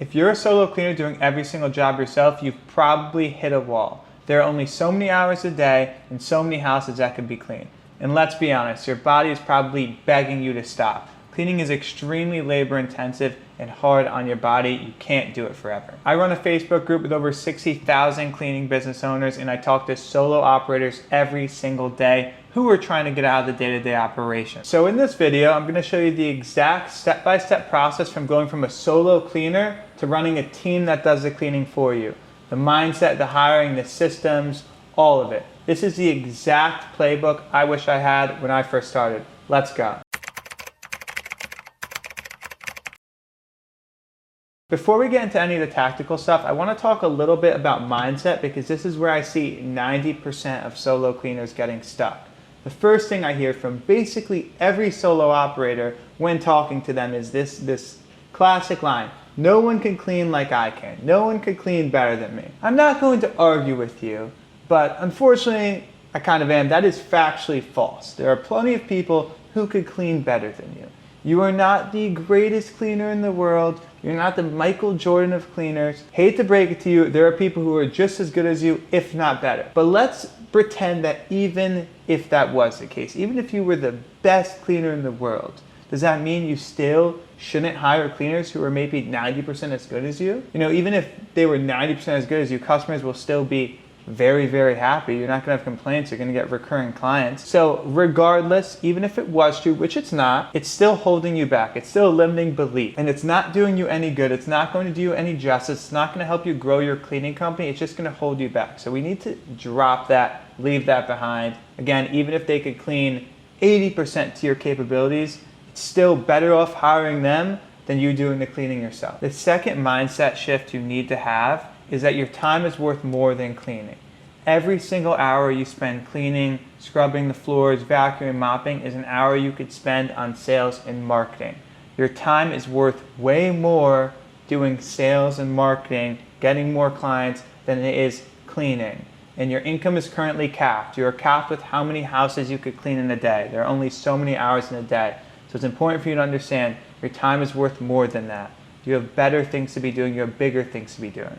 If you're a solo cleaner doing every single job yourself, you've probably hit a wall. There are only so many hours a day and so many houses that can be cleaned. And let's be honest, your body is probably begging you to stop. Cleaning is extremely labor intensive and hard on your body. You can't do it forever. I run a Facebook group with over 60,000 cleaning business owners, and I talk to solo operators every single day who are trying to get out of the day-to-day operation. So in this video, I'm going to show you the exact step-by-step process from going from a solo cleaner to running a team that does the cleaning for you. The mindset, the hiring, the systems, all of it. This is the exact playbook I wish I had when I first started. Let's go. Before we get into any of the tactical stuff, I want to talk a little bit about mindset, because this is where I see 90% of solo cleaners getting stuck. The first thing I hear from basically every solo operator when talking to them is this classic line: no one can clean like I can. No one can clean better than me. I'm not going to argue with you, but unfortunately, I kind of am. That is factually false. There are plenty of people who could clean better than you. You are not the greatest cleaner in the world. You're not the Michael Jordan of cleaners. Hate to break it to you, there are people who are just as good as you, if not better. But let's pretend that even if that was the case, even if you were the best cleaner in the world, does that mean you still shouldn't hire cleaners who are maybe 90% as good as you? You know, even if they were 90% as good as you, customers will still be very, very happy. You're not going to have complaints. You're going to get recurring clients. So regardless, even if it was true, which it's not, it's still holding you back. It's still a limiting belief. And it's not doing you any good. It's not going to do you any justice. It's not going to help you grow your cleaning company. It's just going to hold you back. So we need to drop that, leave that behind. Again, even if they could clean 80% to your capabilities, it's still better off hiring them than you doing the cleaning yourself. The second mindset shift you need to have is that your time is worth more than cleaning. Every single hour you spend cleaning, scrubbing the floors, vacuuming, mopping is an hour you could spend on sales and marketing. Your time is worth way more doing sales and marketing, getting more clients, than it is cleaning. And your income is currently capped. You are capped with how many houses you could clean in a day. There are only so many hours in a day. So it's important for you to understand your time is worth more than that. You have better things to be doing. You have bigger things to be doing.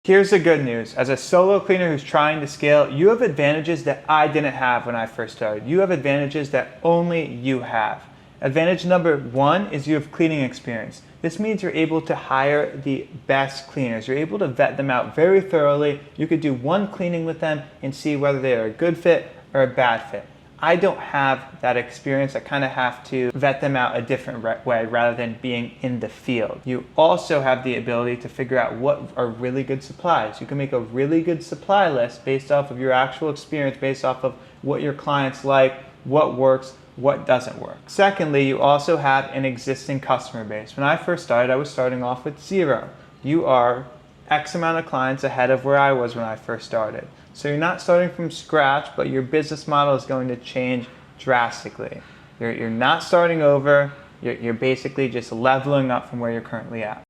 Here's the good news. As a solo cleaner who's trying to scale, you have advantages that I didn't have when I first started. You have advantages that only you have. Advantage number one is you have cleaning experience. This means you're able to hire the best cleaners. You're able to vet them out very thoroughly. You could do one cleaning with them and see whether they are a good fit or a bad fit. I don't have that experience. I kind of have to vet them out a different way rather than being in the field. You also have the ability to figure out what are really good supplies. You can make a really good supply list based off of your actual experience, based off of what your clients like, what works, what doesn't work. Secondly, you also have an existing customer base. When I first started, I was starting off with zero. You are X amount of clients ahead of where I was when I first started. So you're not starting from scratch, but your business model is going to change drastically. You're not starting over, you're basically just leveling up from where you're currently at.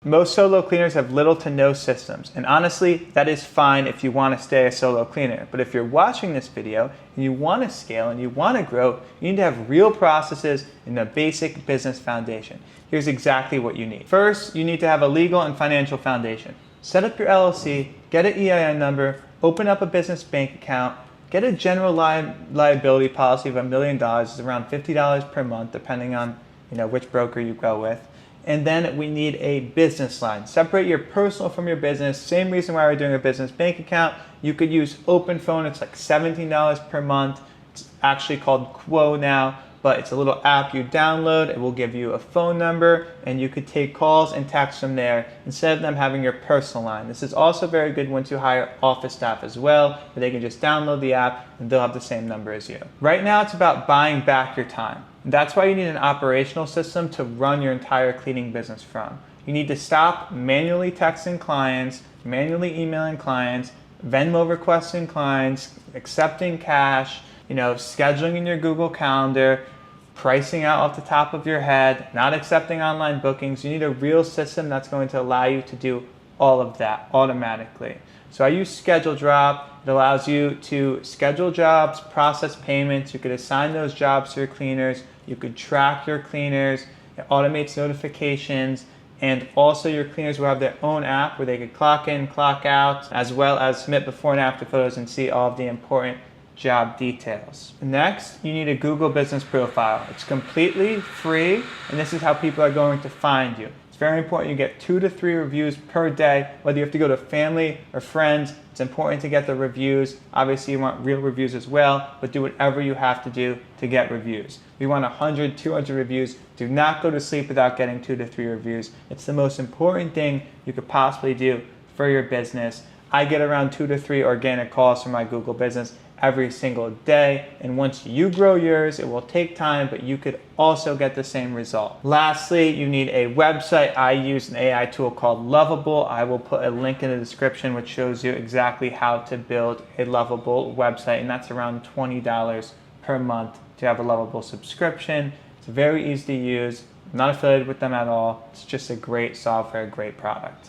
Most solo cleaners have little to no systems, and honestly, that is fine if you want to stay a solo cleaner. But if you're watching this video and you want to scale and you want to grow, you need to have real processes and a basic business foundation. Here's exactly what you need. First, you need to have a legal and financial foundation. Set up your LLC, get an EIN number, open up a business bank account, get a general liability policy of $1 million. It's around $50 per month, depending on which broker you go with. And then we need a business line. Separate your personal from your business. Same reason why we're doing a business bank account. You could use Open Phone. It's like $17 per month. It's actually called Quo now, but it's a little app you download. It will give you a phone number, and you could take calls and texts from there instead of them having your personal line. This is also very good once you hire office staff as well, where they can just download the app and they'll have the same number as you. Right now, it's about buying back your time. That's why you need an operational system to run your entire cleaning business from. You need to stop manually texting clients, manually emailing clients, Venmo requesting clients, accepting cash, scheduling in your Google Calendar, pricing out off the top of your head, not accepting online bookings. You need a real system that's going to allow you to do all of that automatically. So I use Schedule Drop. It allows you to schedule jobs, process payments. You could assign those jobs to your cleaners. You could track your cleaners. It automates notifications. And also your cleaners will have their own app where they could clock in, clock out, as well as submit before and after photos and see all of the important job details. Next, you need a Google Business Profile. It's completely free, and this is how people are going to find you. It's very important you get 2 to 3 reviews per day, whether you have to go to family or friends. It's important to get the reviews. Obviously, you want real reviews as well, but do whatever you have to do to get reviews. We want 100, 200 reviews. Do not go to sleep without getting 2 to 3 reviews. It's the most important thing you could possibly do for your business. I get around 2 to 3 organic calls from my Google business every single day. And once you grow yours, it will take time, but you could also get the same result. Lastly, you need a website. I use an AI tool called Lovable. I will put a link in the description which shows you exactly how to build a Lovable website. And that's around $20 per month to have a Lovable subscription. It's very easy to use. I'm not affiliated with them at all. It's just a great software, great product.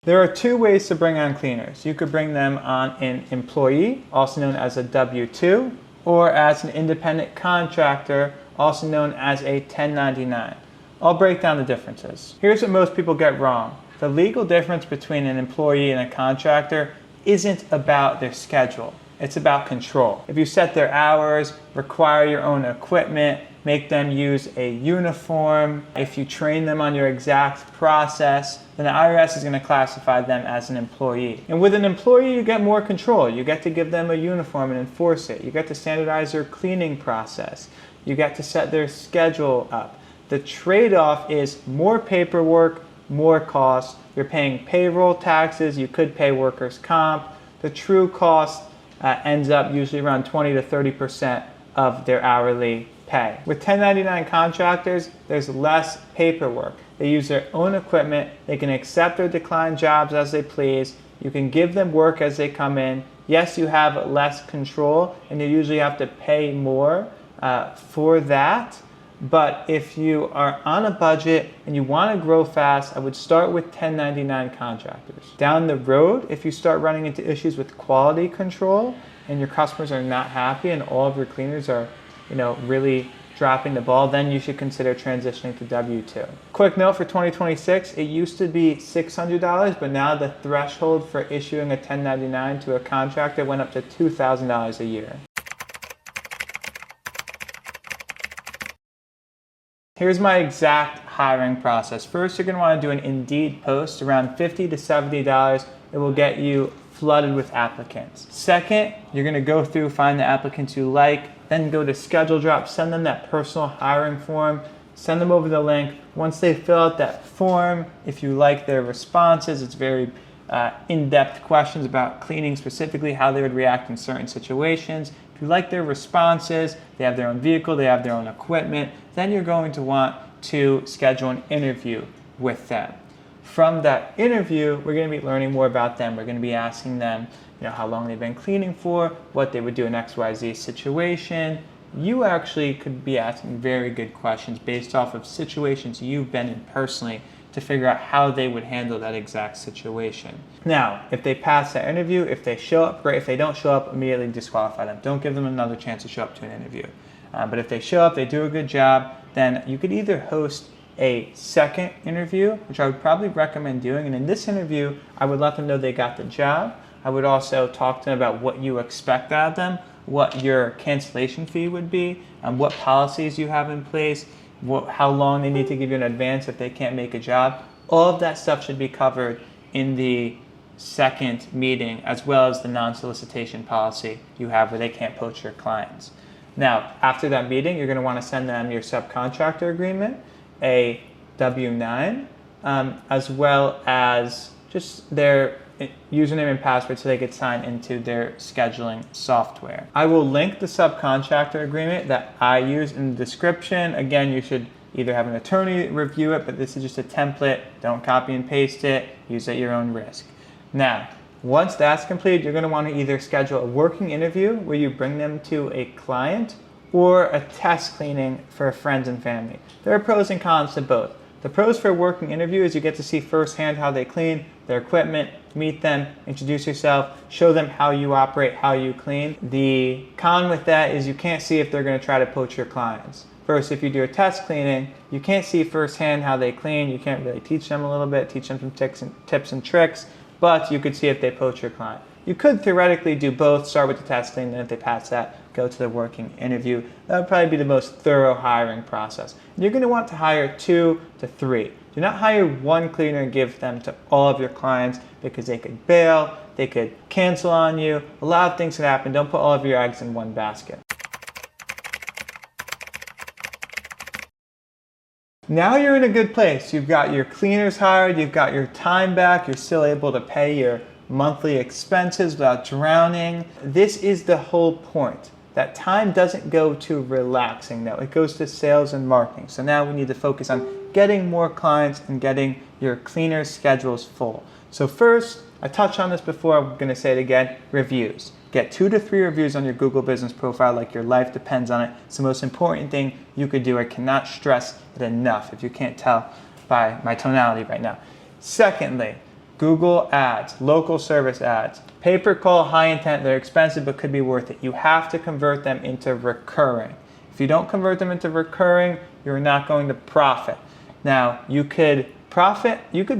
There are 2 ways to bring on cleaners. You could bring them on an employee, also known as a W-2, or as an independent contractor, also known as a 1099. I'll break down the differences. Here's what most people get wrong. The legal difference between an employee and a contractor isn't about their schedule. It's about control. If you set their hours, require your own equipment, make them use a uniform, if you train them on your exact process, then the IRS is going to classify them as an employee. And with an employee, you get more control. You get to give them a uniform and enforce it. You get to standardize their cleaning process. You get to set their schedule up. The trade-off is more paperwork, more costs. You're paying payroll taxes. You could pay workers' comp. The true cost ends up usually around 20 to 30% of their hourly pay. With 1099 contractors, there's less paperwork. They use their own equipment. They can accept or decline jobs as they please. You can give them work as they come in. Yes, you have less control, and you usually have to pay more for that. But if you are on a budget and you want to grow fast, I would start with 1099 contractors. Down the road, if you start running into issues with quality control and your customers are not happy and all of your cleaners are, really dropping the ball, then you should consider transitioning to W-2. Quick note for 2026, it used to be $600, but now the threshold for issuing a 1099 to a contractor went up to $2,000 a year. Here's my exact hiring process. First, you're going to want to do an Indeed post around $50 to $70. It will get you flooded with applicants. Second, you're going to go through, find the applicants you like, then go to Schedule Drop, send them that personal hiring form, send them over the link. Once they fill out that form, if you like their responses, it's very in-depth questions about cleaning specifically, how they would react in certain situations. If you like their responses, they have their own vehicle, they have their own equipment, then you're going to want to schedule an interview with them. From that interview, we're going to be learning more about them. We're going to be asking them, how long they've been cleaning for, what they would do in XYZ situation. You actually could be asking very good questions based off of situations you've been in personally to figure out how they would handle that exact situation. Now, if they pass that interview, if they show up, great. If they don't show up, immediately disqualify them. Don't give them another chance to show up to an interview. But if they show up, they do a good job, then you could either host a second interview, which I would probably recommend doing. And in this interview, I would let them know they got the job. I would also talk to them about what you expect out of them, what your cancellation fee would be, what policies you have in place, how long they need to give you in advance if they can't make a job. All of that stuff should be covered in the second meeting, as well as the non-solicitation policy you have where they can't poach your clients. Now, after that meeting, you're going to want to send them your subcontractor agreement, a W-9, as well as just their username and password so they could sign into their scheduling software. I will link the subcontractor agreement that I use in the description. Again, you should either have an attorney review it, but this is just a template. Don't copy and paste it. Use it at your own risk. Now, once that's complete, you're going to want to either schedule a working interview where you bring them to a client, or a test cleaning for friends and family. There are pros and cons to both. The pros for a working interview is you get to see firsthand how they clean, their equipment, meet them, introduce yourself, show them how you operate, how you clean. The con with that is you can't see if they're going to try to poach your clients. First, if you do a test cleaning, you can't see firsthand how they clean. You can't really teach them a little bit, teach them some tips and tricks, but you could see if they poach your client. You could theoretically do both, start with the test cleaning, and if they pass that, go to the working interview. That would probably be the most thorough hiring process. You're going to want to hire 2 to 3. Do not hire one cleaner and give them to all of your clients because they could bail, they could cancel on you. A lot of things could happen. Don't put all of your eggs in one basket. Now you're in a good place. You've got your cleaners hired, you've got your time back, you're still able to pay your monthly expenses without drowning. This is the whole point. That time doesn't go to relaxing though, it goes to sales and marketing. So now we need to focus on getting more clients and getting your cleaner schedules full. So first, I touched on this before, I'm gonna say it again, reviews. Get 2 to 3 reviews on your Google business profile like your life depends on it. It's the most important thing you could do. I cannot stress it enough if you can't tell by my tonality right now. Secondly, Google ads, local service ads. Pay-per-call, high intent, they're expensive but could be worth it. You have to convert them into recurring. If you don't convert them into recurring, you're not going to profit. Now, you could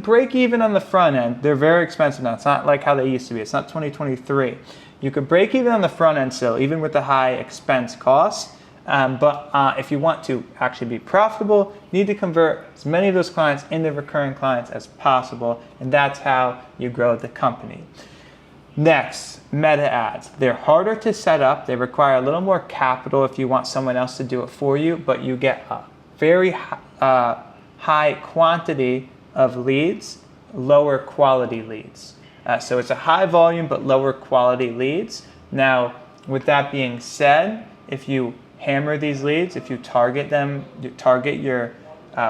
break even on the front end. They're very expensive now. It's not like how they used to be. It's not 2023. You could break even on the front end still, even with the high expense costs. But if you want to actually be profitable, you need to convert as many of those clients into recurring clients as possible, and that's how you grow the company. Next, meta ads. They're harder to set up. They require a little more capital if you want someone else to do it for you, but you get a very high quantity of leads, lower quality leads. So it's a high volume but lower quality leads. Now, with that being said, if you hammer these leads, if you target them, you target your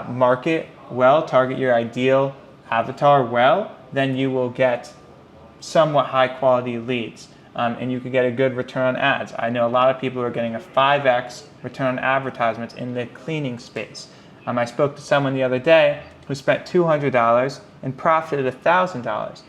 market well, target your ideal avatar well, then you will get somewhat high quality leads. And you could get a good return on ads. I know a lot of people are getting a 5x return on advertisements in the cleaning space. I spoke to someone the other day who spent $200 and profited $1,000.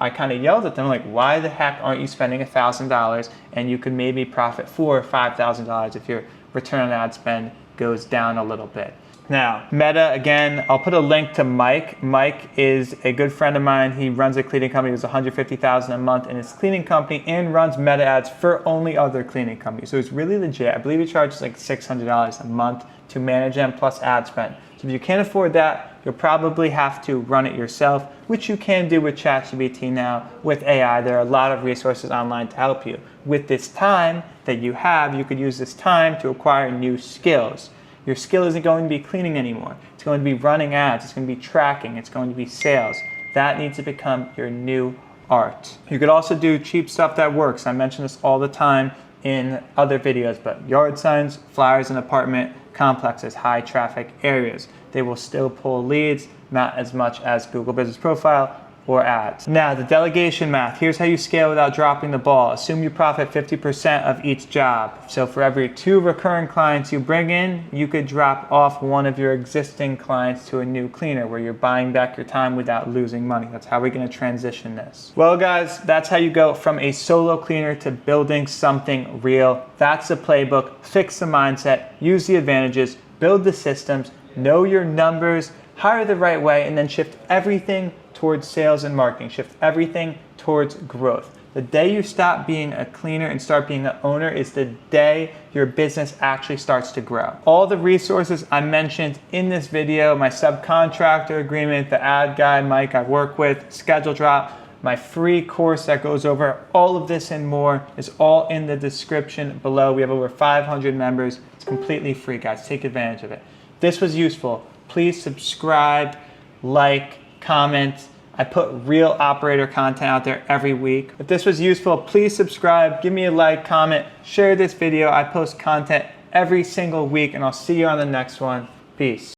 I kind of yelled at them like, why the heck aren't you spending $1,000 and you could maybe profit $4,000 or $5,000 if your return on ad spend goes down a little bit. Now, Meta, again, I'll put a link to Mike. Mike is a good friend of mine. He runs a cleaning company. He does $150,000 a month in his cleaning company and runs Meta ads for only other cleaning companies. So it's really legit. I believe he charges like $600 a month to manage them plus ad spend. So if you can't afford that, you'll probably have to run it yourself, which you can do with ChatGPT now. With AI, there are a lot of resources online to help you. With this time that you have, you could use this time to acquire new skills. Your skill isn't going to be cleaning anymore. It's going to be running ads. It's going to be tracking. It's going to be sales. That needs to become your new art. You could also do cheap stuff that works. I mention this all the time in other videos, but yard signs, flyers in apartment complexes, high traffic areas. They will still pull leads, not as much as Google Business Profile or ads. Now, the delegation math. Here's how you scale without dropping the ball. Assume you profit 50% of each job. So for every 2 recurring clients you bring in, you could drop off one of your existing clients to a new cleaner where you're buying back your time without losing money. That's how we're going to transition this. Well, guys, that's how you go from a solo cleaner to building something real. That's the playbook. Fix the mindset, use the advantages, build the systems, know your numbers, hire the right way, and then shift everything towards sales and marketing. Shift everything towards growth. The day you stop being a cleaner and start being an owner is the day your business actually starts to grow. All the resources I mentioned in this video, my subcontractor agreement, the ad guy, Mike I work with, schedule drop, my free course that goes over all of this and more is all in the description below. We have over 500 members. It's completely free, guys. Take advantage of it. If this was useful, please subscribe, like, comment. I put real operator content out there every week. If this was useful, please subscribe, give me a like, comment, share this video. I post content every single week, and I'll see you on the next one. Peace.